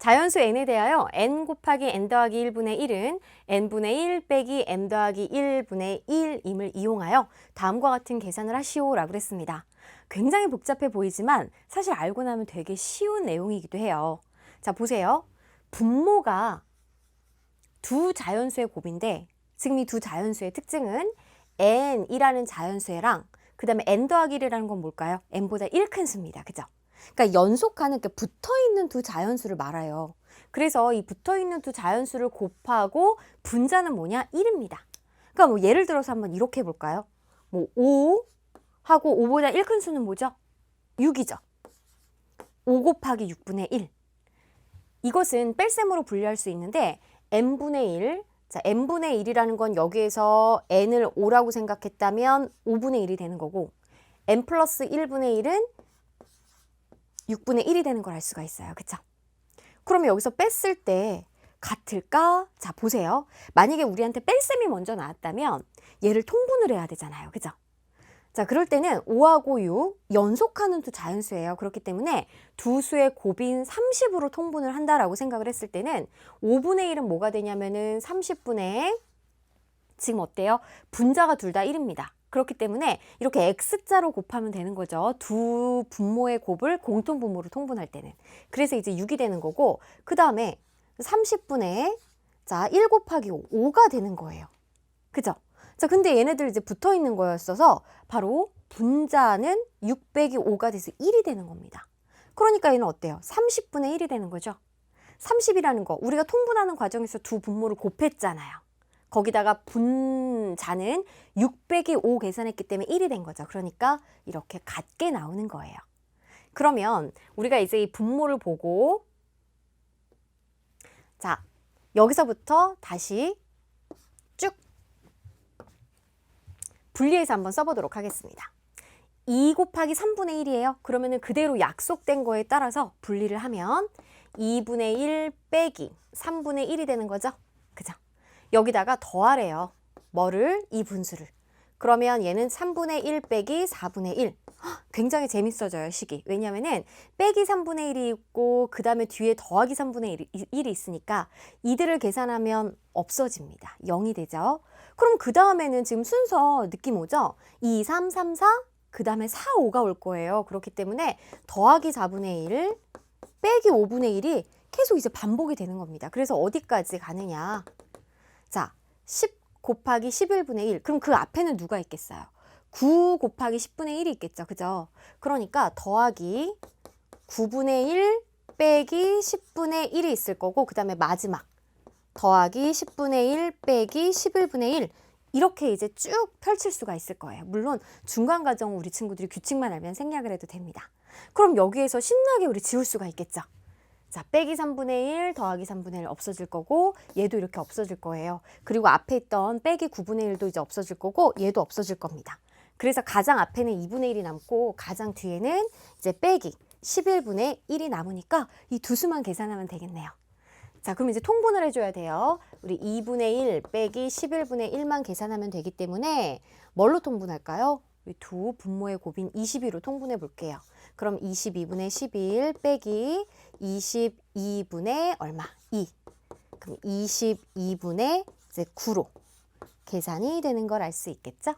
자연수 n에 대하여 n 곱하기 n 더하기 1분의 1은 n분의 1 빼기 n 더하기 1분의 1임을 이용하여 다음과 같은 계산을 하시오 라고 그랬습니다. 굉장히 복잡해 보이지만 사실 알고 나면 되게 쉬운 내용이기도 해요. 자, 보세요. 분모가 두 자연수의 곱인데 지금 이 두 자연수의 특징은 n이라는 자연수랑 그 다음에 n 더하기 1이라는 건 뭘까요? n보다 1 큰 수입니다. 그죠? 그러니까 연속하는, 그러니까 붙어있는 두 자연수를 말아요. 그래서 이 붙어있는 두 자연수를 곱하고 분자는 뭐냐? 1입니다. 그러니까 뭐 예를 들어서 한번 이렇게 해볼까요? 뭐 5 하고 5보다 1 큰 수는 뭐죠? 6이죠. 5 곱하기 6분의 1. 이것은 뺄셈으로 분리할 수 있는데 n분의 1, 자 n분의 1이라는 건 여기에서 n을 5라고 생각했다면 5분의 1이 되는 거고 n 플러스 1분의 1은 6분의 1이 되는 걸 알 수가 있어요. 그쵸? 그러면 여기서 뺐을 때 같을까? 자, 보세요. 만약에 우리한테 뺄셈이 먼저 나왔다면 얘를 통분을 해야 되잖아요. 그죠? 자, 그럴 때는 5하고 6 연속하는 두 자연수예요. 그렇기 때문에 두 수의 곱인 30으로 통분을 한다라고 생각을 했을 때는 5분의 1은 뭐가 되냐면은 30분의 지금 어때요? 분자가 둘 다 1입니다. 그렇기 때문에 이렇게 X자로 곱하면 되는 거죠. 두 분모의 곱을 공통분모로 통분할 때는. 그래서 이제 6이 되는 거고 그 다음에 30분의 자 1 곱하기 5, 5가 되는 거예요. 그죠? 자, 근데 얘네들 이제 붙어 있는 거였어서 바로 분자는 6 빼기 5가 돼서 1이 되는 겁니다. 그러니까 얘는 어때요? 30분의 1이 되는 거죠. 30이라는 거 우리가 통분하는 과정에서 두 분모를 곱했잖아요. 거기다가 분자는 6 빼기 5 계산했기 때문에 1이 된 거죠. 그러니까 이렇게 같게 나오는 거예요. 그러면 우리가 이제 이 분모를 보고 자, 여기서부터 다시 쭉 분리해서 한번 써보도록 하겠습니다. 2 곱하기 3분의 1이에요. 그러면은 그대로 약속된 거에 따라서 분리를 하면 2분의 1 빼기 3분의 1이 되는 거죠. 그죠? 여기다가 더하래요. 뭐를? 이 분수를. 그러면 얘는 3분의 1 빼기 4분의 1. 굉장히 재밌어져요, 식이. 왜냐면은 빼기 3분의 1이 있고 그 다음에 뒤에 더하기 3분의 1이 있으니까 이들을 계산하면 없어집니다. 0이 되죠. 그럼 그 다음에는 지금 순서 느낌 오죠? 2, 3, 3, 4, 그 다음에 4, 5가 올 거예요. 그렇기 때문에 더하기 4분의 1 빼기 5분의 1이 계속 이제 반복이 되는 겁니다. 그래서 어디까지 가느냐? 자, 10 곱하기 11분의 1. 그럼 그 앞에는 누가 있겠어요? 9 곱하기 10분의 1이 있겠죠. 그죠? 그러니까 더하기 9분의 1 빼기 10분의 1이 있을 거고 그 다음에 마지막 더하기 10분의 1 빼기 11분의 1 이렇게 이제 쭉 펼칠 수가 있을 거예요. 물론 중간 과정 우리 친구들이 규칙만 알면 생략을 해도 됩니다. 그럼 여기에서 신나게 우리 지울 수가 있겠죠. 자, 빼기 3분의 1 더하기 3분의 1 없어질 거고 얘도 이렇게 없어질 거예요. 그리고 앞에 있던 빼기 9분의 1도 이제 없어질 거고 얘도 없어질 겁니다. 그래서 가장 앞에는 2분의 1이 남고 가장 뒤에는 이제 빼기 11분의 1이 남으니까 이 두 수만 계산하면 되겠네요. 자, 그럼 이제 통분을 해줘야 돼요. 우리 2분의 1 빼기 11분의 1만 계산하면 되기 때문에 뭘로 통분할까요? 이 두 분모의 곱인 22로 통분해 볼게요. 그럼 22분의 11 빼기 22분의 얼마? 2. 그럼 22분의 이제 9로 계산이 되는 걸 알 수 있겠죠?